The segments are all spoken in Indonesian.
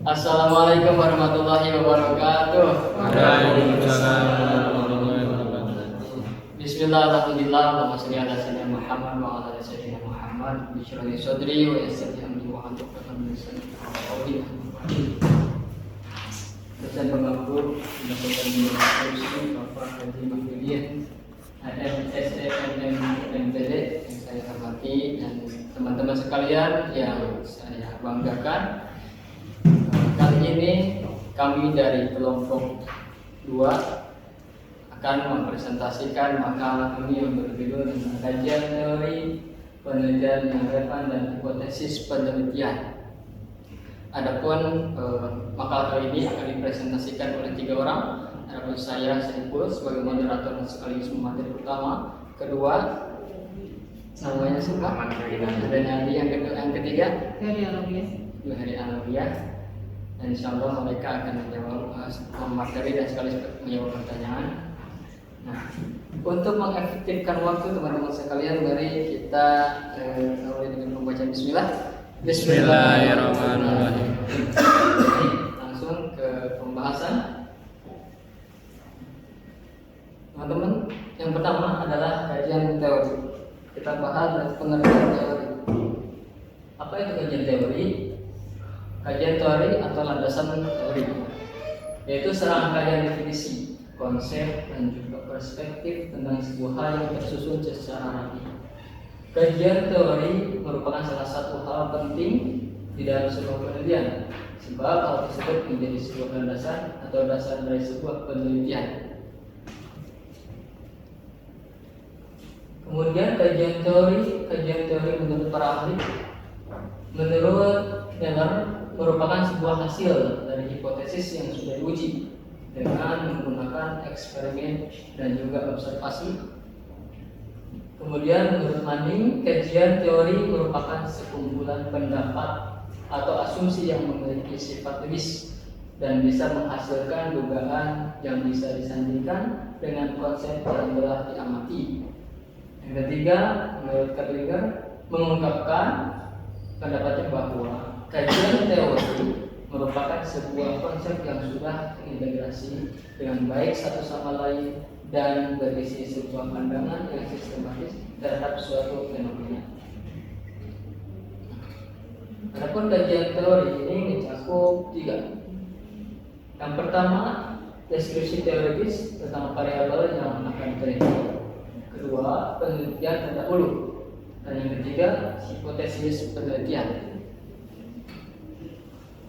Assalamualaikum warahmatullahi wabarakatuh. Waalaikumsalam warahmatullahi wabarakatuh. Bismillah, alhamdulillah, Allahumma sholli ala sayyidina Muhammad wa ala ali sayyidina Muhammad. Bishrah li sadri wa yassir li amri wa hlul 'uqdatam min lisani yafqahu qawli. Dosen pengakur Universitas Indonesia Bapak Haji Mahmudin MPD yang saya hormati dan teman-teman sekalian yang saya banggakan. Kali ini kami dari kelompok 2 akan mempresentasikan makalah kami yang berjudul tentang kajian teori penelitian yang relevan dan hipotesis penelitian. Adapun makalah kali ini akan dipresentasikan oleh 3 orang. Adapun saya Saiful sebagai moderator dan sekaligus pemateri utama. Kedua, namanya siapa? Dan nanti yang ketiga, Heri Alawiyah. Dan insyaallah mereka akan menjawab materi dan sekaligus menjawab pertanyaan. Nah, untuk mengefektifkan waktu teman-teman sekalian, mari kita awali dengan pembacaan Bismillah. Bismillahirrahmanirrahim. Langsung ke pembahasan. Teman-teman, yang pertama adalah kajian teori. Kita bahas pengertian teori. Apa itu kajian teori? Kajian teori atau landasan teori, yaitu serangkaian definisi, konsep, dan juga perspektif tentang sebuah hal yang tersusun secara rapi. Kajian teori merupakan salah satu hal penting di dalam sebuah penelitian, sebab hal tersebut menjadi sebuah landasan atau dasar dari sebuah penelitian. Kemudian kajian teori menurut para ahli, menurut Taylor, merupakan sebuah hasil dari hipotesis yang sudah diuji dengan menggunakan eksperimen dan juga observasi. Kemudian menurut Manning, kajian teori merupakan sekumpulan pendapat atau asumsi yang memiliki sifat logis dan bisa menghasilkan dugaan yang bisa disandingkan dengan konsep yang telah diamati. Yang ketiga, menurut Kerlinger, mengungkapkan pendapatnya bahwa kajian teori merupakan sebuah konsep yang sudah terintegrasi dengan baik satu sama lain dan berisi sebuah pandangan yang sistematis terhadap suatu fenomena. Adapun kajian teori ini mencakup 3. Yang pertama, deskripsi teoritis tentang variabel yang akan diteliti. Kedua, penelitian terdahulu. Dan yang ketiga, hipotesis penelitian.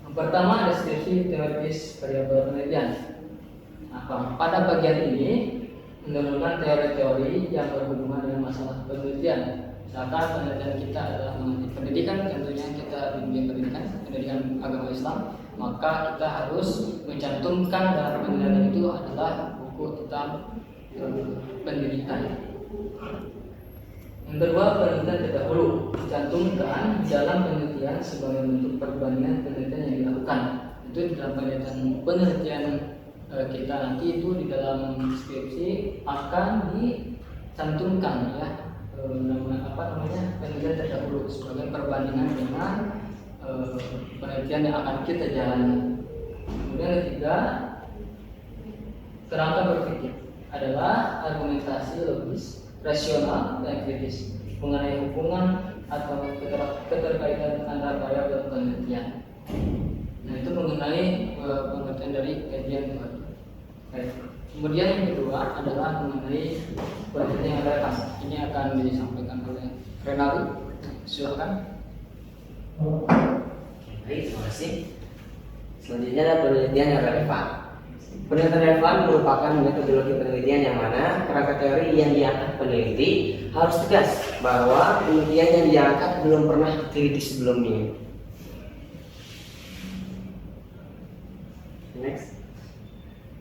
Yang pertama, deskripsi teoritis variabel penelitian. Nah, pada bagian ini menurunkan teori-teori yang berhubungan dengan masalah penelitian. Misalkan penelitian kita adalah mengenai pendidikan, tentunya kita di dunia pendidikan agama Islam, maka kita harus mencantumkan dalam penelitian itu adalah buku tentang pendidikan. Yang kedua, penelitian terdahulu dicantumkan dalam penelitian sebagai bentuk perbandingan penelitian yang dilakukan. Itu di dalam penelitian kita nanti itu di dalam skripsi akan dicantumkan ya penelitian terdahulu sebagai perbandingan dengan penelitian yang akan kita jalani. Kemudian yang ketiga, kerangka berpikir adalah argumentasi logis, rasional, dan kritis mengenai hubungan atau keterkaitan antara variabel penelitian. Nah, itu mengenai pengertian dari kajian teori. Kemudian yang kedua adalah mengenai penelitian yang relevan. Ini akan disampaikan oleh Renali. Silakan. Baik, terima kasih. Selanjutnya adalah penelitian yang relevan. Penelitian relevan merupakan metodologi penelitian yang mana kerangka teori yang diangkat peneliti harus tegas bahwa penelitian yang diangkat belum pernah diteliti sebelumnya. Next.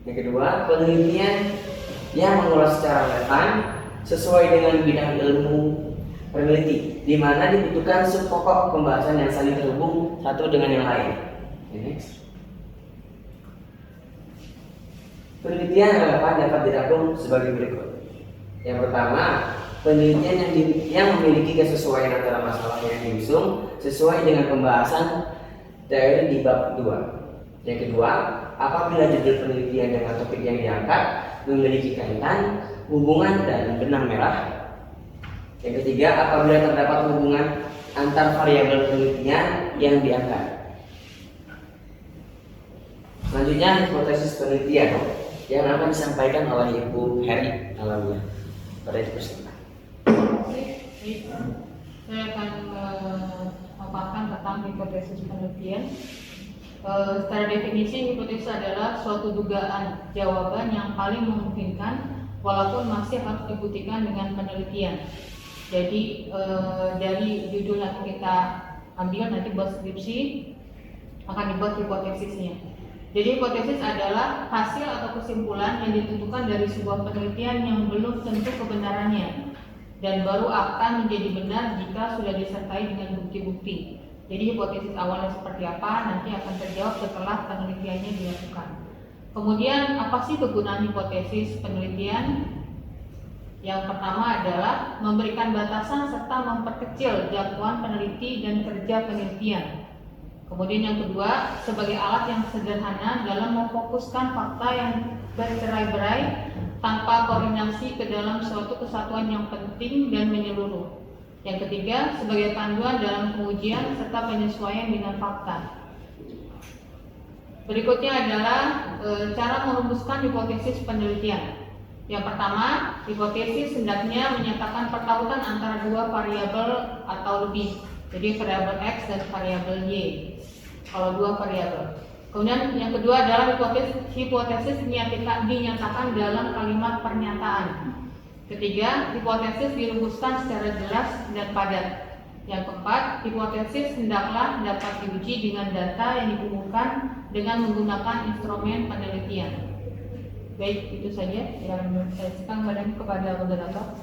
Yang kedua, penelitian yang mengulas secara relevan sesuai dengan bidang ilmu peneliti, di mana dibutuhkan subpokok pembahasan yang saling terhubung satu dengan yang lain. Next. Penelitian relevan dapat dirangkum sebagai berikut. Yang pertama, penelitian yang memiliki kesesuaian antara masalah yang diusung sesuai dengan pembahasan teori di bab kedua. Yang kedua, apabila judul penelitian dengan topik yang diangkat memiliki kaitan, hubungan, dan benang merah. Yang ketiga, apabila terdapat hubungan antar variabel penelitian yang diangkat. Selanjutnya, hipotesis penelitian yang akan disampaikan oleh Ibu Heri Alawiyah. Pada dipersilakan. Saya akan memaparkan tentang hipotesis penelitian. Secara definisi, hipotesis adalah suatu dugaan jawaban yang paling memungkinkan walaupun masih harus dibuktikan dengan penelitian. Jadi dari judul nanti kita ambil nanti buat skripsi akan dibuat hipotesisnya. Jadi hipotesis adalah hasil atau kesimpulan yang ditentukan dari sebuah penelitian yang belum tentu kebenarannya dan baru akan menjadi benar jika sudah disertai dengan bukti-bukti. Jadi hipotesis awalnya seperti apa nanti akan terjawab setelah penelitiannya dilakukan. Kemudian apa sih kegunaan hipotesis penelitian? Yang pertama adalah memberikan batasan serta memperkecil jangkauan peneliti dan kerja penelitian. Kemudian yang kedua, sebagai alat yang sederhana dalam memfokuskan fakta yang bercerai-berai tanpa koordinasi ke dalam suatu kesatuan yang penting dan menyeluruh. Yang ketiga, sebagai panduan dalam pengujian serta penyesuaian dengan fakta. Berikutnya adalah cara merumuskan hipotesis penelitian. Yang pertama, hipotesis hendaknya menyatakan pertautan antara dua variabel atau lebih. Jadi variabel X dan variabel Y. Kalau dua variabel. Kemudian yang kedua adalah hipotesis dinyatakan dalam kalimat pernyataan. Ketiga, hipotesis dirumuskan secara jelas dan padat. Yang keempat, hipotesis hendaklah dapat diuji dengan data yang dikumpulkan dengan menggunakan instrumen penelitian. Baik, itu saja yang saya sampaikan kepada moderator.